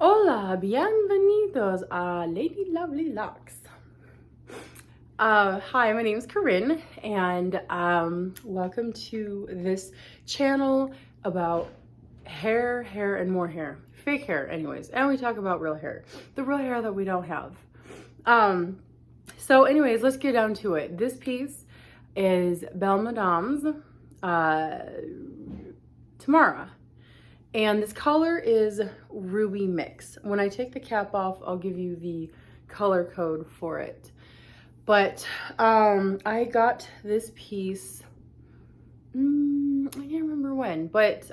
Hola, bienvenidos a Lady Lovely Locks. Hi, my name is Corinne, and welcome to this channel about hair, and more hair. Fake hair, anyways. And we talk about real hair. The real hair that we don't have. So anyways, let's get down to it. This piece is Belle Madame's Tamara. And this color is Ruby Mix. When I take the cap off, I'll give you the color code for it. But I got this piece, I can't remember when, but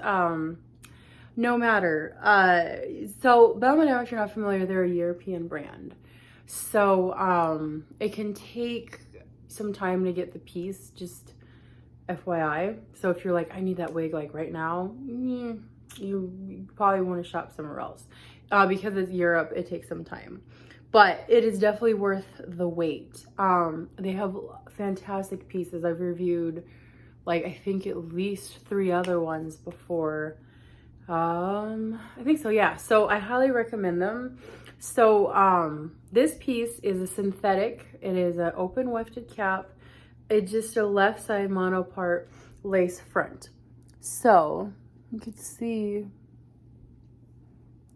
no matter. So Belle Madame, if you're not familiar, they're a European brand. So it can take some time to get the piece, just FYI. So if you're like, I need that wig like right now, you probably want to shop somewhere else. Because it's Europe, it takes some time. But it is definitely worth the wait. They have fantastic pieces. I've reviewed like I think at least 3 other ones before. I think so, yeah. So I highly recommend them. So this piece is a synthetic. It is an open wefted cap. It's just a left side monopart lace front. So you can see,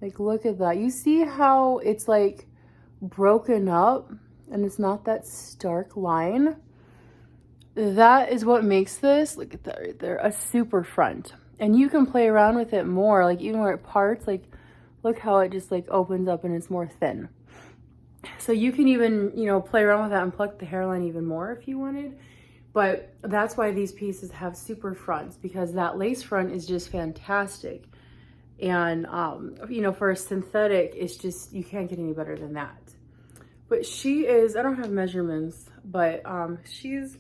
like, look at that. You see how it's like broken up and it's not that stark line? That is what makes this, look at that right there, a super front. And you can play around with it more, like even where it parts, like look how it just like opens up and it's more thin. So you can even, you know, play around with that and pluck the hairline even more if you wanted. But that's why these pieces have super fronts, because that lace front is just fantastic. And, you know, for a synthetic, it's just, you can't get any better than that. But she is, I don't have measurements, but she's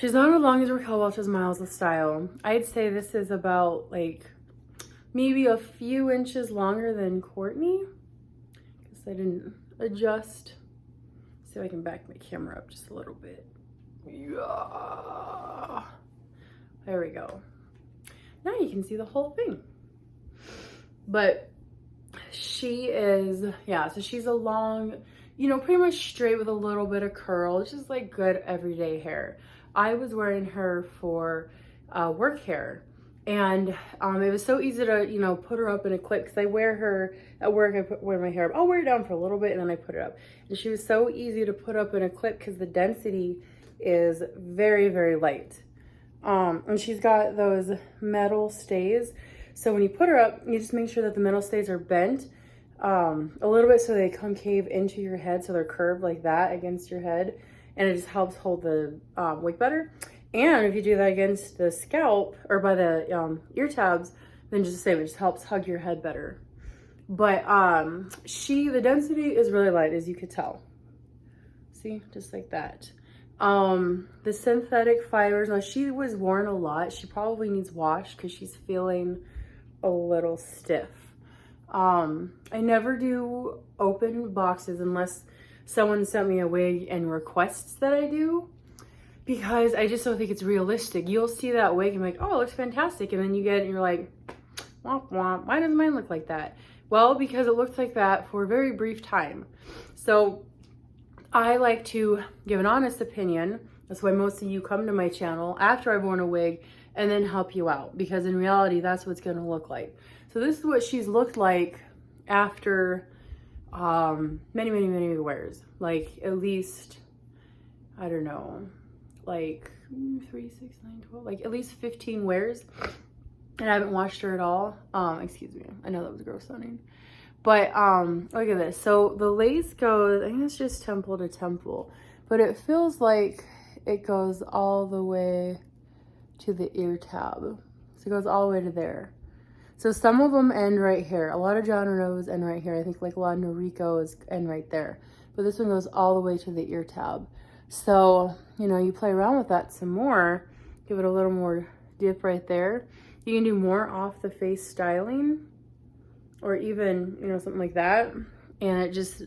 not as long as Raquel Welch's Miles of Style. I'd say this is about like maybe a few inches longer than Courtney, because I didn't adjust. See if I can back my camera up just a little bit. Yeah. There we go. Now you can see the whole thing. But she is, yeah, so she's a long, you know, pretty much straight with a little bit of curl. It's just like good everyday hair. I was wearing her for work hair, and it was so easy to, you know, put her up in a clip, because I wear her at work. Wear my hair up. I'll wear it down for a little bit and then I put it up. And she was so easy to put up in a clip because the density is very, very light. And she's got those metal stays. So when you put her up, you just make sure that the metal stays are bent a little bit so they concave into your head, so they're curved like that against your head. And it just helps hold the wig better. And if you do that against the scalp or by the ear tabs, then just the same, it just helps hug your head better. But the density is really light, as you could tell. See, just like that. The synthetic fibers, now she was worn a lot. She probably needs wash because she's feeling a little stiff. I never do open boxes unless someone sent me a wig and requests that I do, because I just don't think it's realistic. You'll see that wig and be like, oh, it looks fantastic. And then you get it and you're like, womp womp, why does mine look like that? Well, because it looks like that for a very brief time. So I like to give an honest opinion. That's why most of you come to my channel after I've worn a wig, and then help you out, because in reality, that's what it's gonna look like. So this is what she's looked like after many wears. Like at least, I don't know, like 3, 6, 9, 12, like at least 15 wears. And I haven't washed her at all. Excuse me, I know that was gross sounding. But look at this. So the lace goes, I think it's just temple to temple, but it feels like it goes all the way to the ear tab. So it goes all the way to there. So some of them end right here. A lot of John Renaults end right here. I think like a lot of Noriko's end right there. But this one goes all the way to the ear tab. So, you know, you play around with that some more, give it a little more dip right there. You can do more off the face styling, or even, you know, something like that. And it just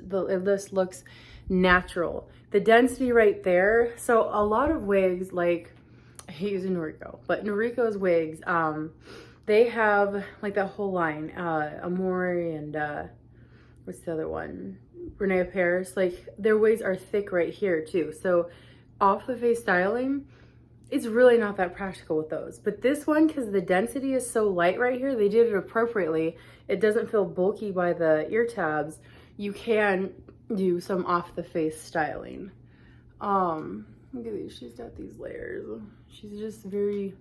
looks natural. The density right there. So a lot of wigs, like, I hate using Noriko, but Noriko's wigs, They have like that whole line, Amore and what's the other one? Renee Paris. Like their wigs are thick right here too. So off the face styling, it's really not that practical with those. But this one, because the density is so light right here, they did it appropriately. It doesn't feel bulky by the ear tabs. You can do some off the face styling. Look at these, she's got these layers. She's just very,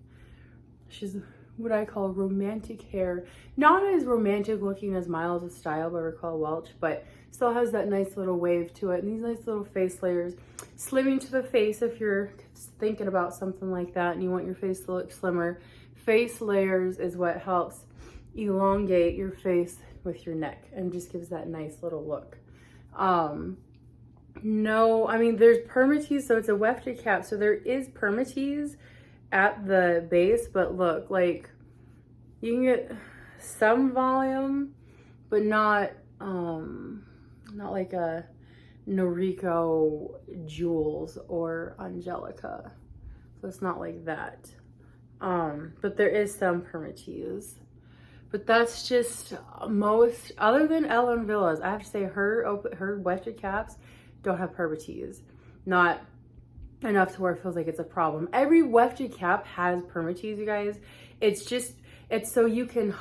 she's what I call romantic hair. Not as romantic looking as Miles of Style by Raquel Welch, but still has that nice little wave to it. And these nice little face layers. Slimming to the face if you're thinking about something like that and you want your face to look slimmer. Face layers is what helps elongate your face with your neck and just gives that nice little look. No, I mean, there's Permatease, so it's a wefted cap. So there is Permatease at the base, but look, like you can get some volume, but not like a Noriko Jules or Angelica. So it's not like that. But there is some Permatease. But that's just most, other than Ellen Villas, I have to say her wefted caps don't have Permatease. Not enough to where it feels like it's a problem. Every wefted cap has Permatease, you guys. It's so you can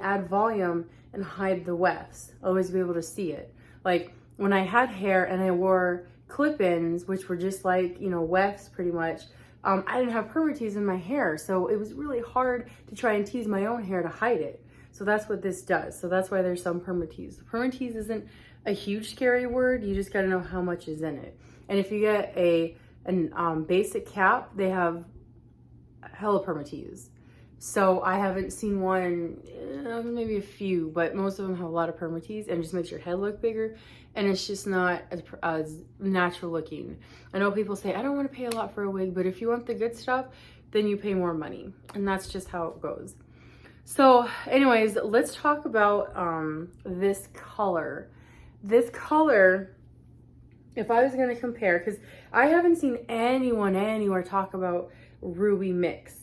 add volume and hide the wefts. Always be able to see it. Like when I had hair and I wore clip-ins, which were just like, you know, wefts pretty much, I didn't have Permatease in my hair. So it was really hard to try and tease my own hair to hide it. So that's what this does. So that's why there's some Permatease. Permatease isn't a huge scary word. You just got to know how much is in it. And if you get a basic cap, they have hella Permatease. So I haven't seen one, maybe a few, but most of them have a lot of Permatease and it just makes your head look bigger. And it's just not as natural looking. I know people say, I don't want to pay a lot for a wig, but if you want the good stuff, then you pay more money. And that's just how it goes. So anyways, let's talk about this color. This color, if I was going to compare, because I haven't seen anyone anywhere talk about Ruby Mix.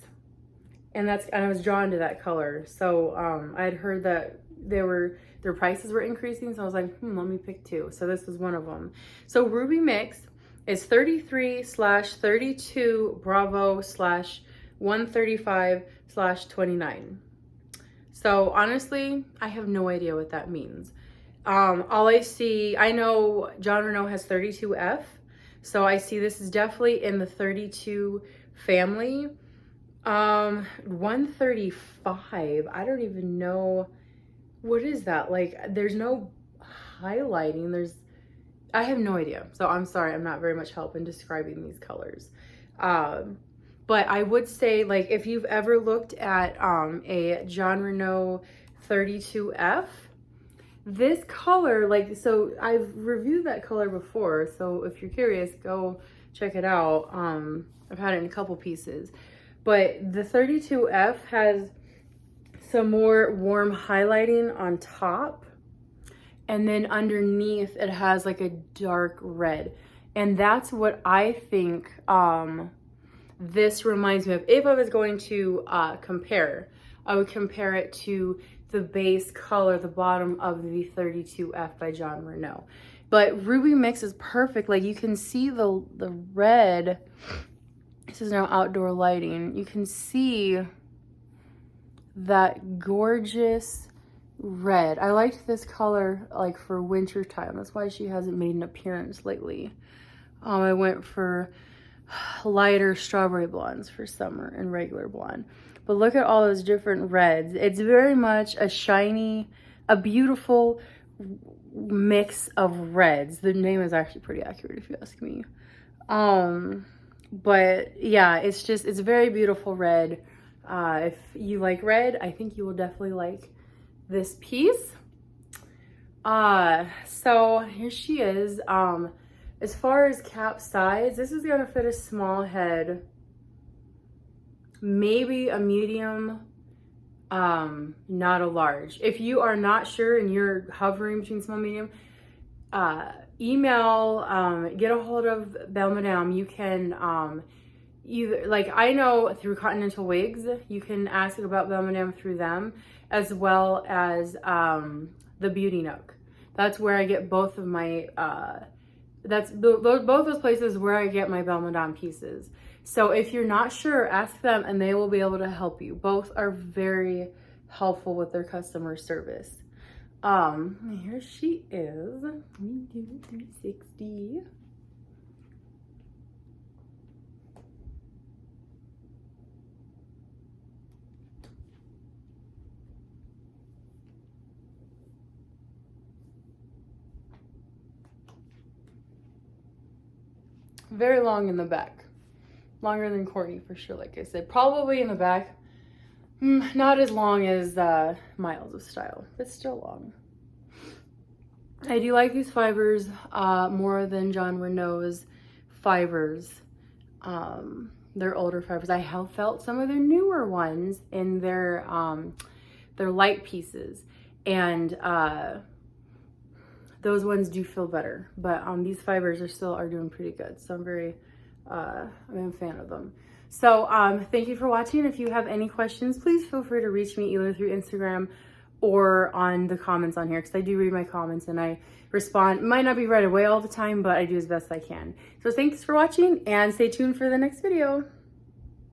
And I was drawn to that color. So I'd heard that their prices were increasing. So I was like, let me pick two. So this is one of them. So Ruby Mix is 33/32 Bravo /135/29. So honestly, I have no idea what that means. All I see, I know Jon Renau has 32F. So I see this is definitely in the 32 family. 135, I don't even know, what is that? Like, there's no highlighting, I have no idea. So I'm sorry, I'm not very much help in describing these colors. But I would say, like, if you've ever looked at a Jon Renau 32F, this color, like, so I've reviewed that color before. So if you're curious, go check it out. I've had it in a couple pieces. But the 32F has some more warm highlighting on top. And then underneath it has like a dark red. And that's what I think this reminds me of. If I was going to compare, I would compare it to the base color, the bottom of the 32F by Jon Renau. But Ruby Mix is perfect. Like you can see the red. This is now outdoor lighting. You can see that gorgeous red. I liked this color like for winter time. That's why she hasn't made an appearance lately. I went for lighter strawberry blondes for summer and regular blonde. But look at all those different reds. It's very much a shiny, a beautiful mix of reds. The name is actually pretty accurate if you ask me. But yeah, it's a very beautiful red. If you like red, I think you will definitely like this piece. So here she is. As far as cap size, this is gonna fit a small head, maybe a medium, not a large. If you are not sure and you're hovering between small and medium, email, get a hold of Belle Madame. You can either, like, I know through Continental Wigs, you can ask about Belle through them, as well as the Beauty Nook. That's where I get both of my, both those places where I get my Belle Madame pieces. So if you're not sure, ask them and they will be able to help you. Both are very helpful with their customer service. Here she is. Let me do 360. Very long in the back. Longer than Courtney for sure, like I said. Probably in the back. Not as long as Miles of Style, but still long. I do like these fibers more than John Renault's fibers. They're older fibers. I have felt some of their newer ones in their light pieces. And those ones do feel better, but these fibers are doing pretty good. So I'm very, I'm a fan of them. So thank you for watching. If you have any questions, please feel free to reach me either through Instagram or on the comments on here, because I do read my comments and I respond. Might not be right away all the time, but I do as best I can. So thanks for watching and stay tuned for the next video.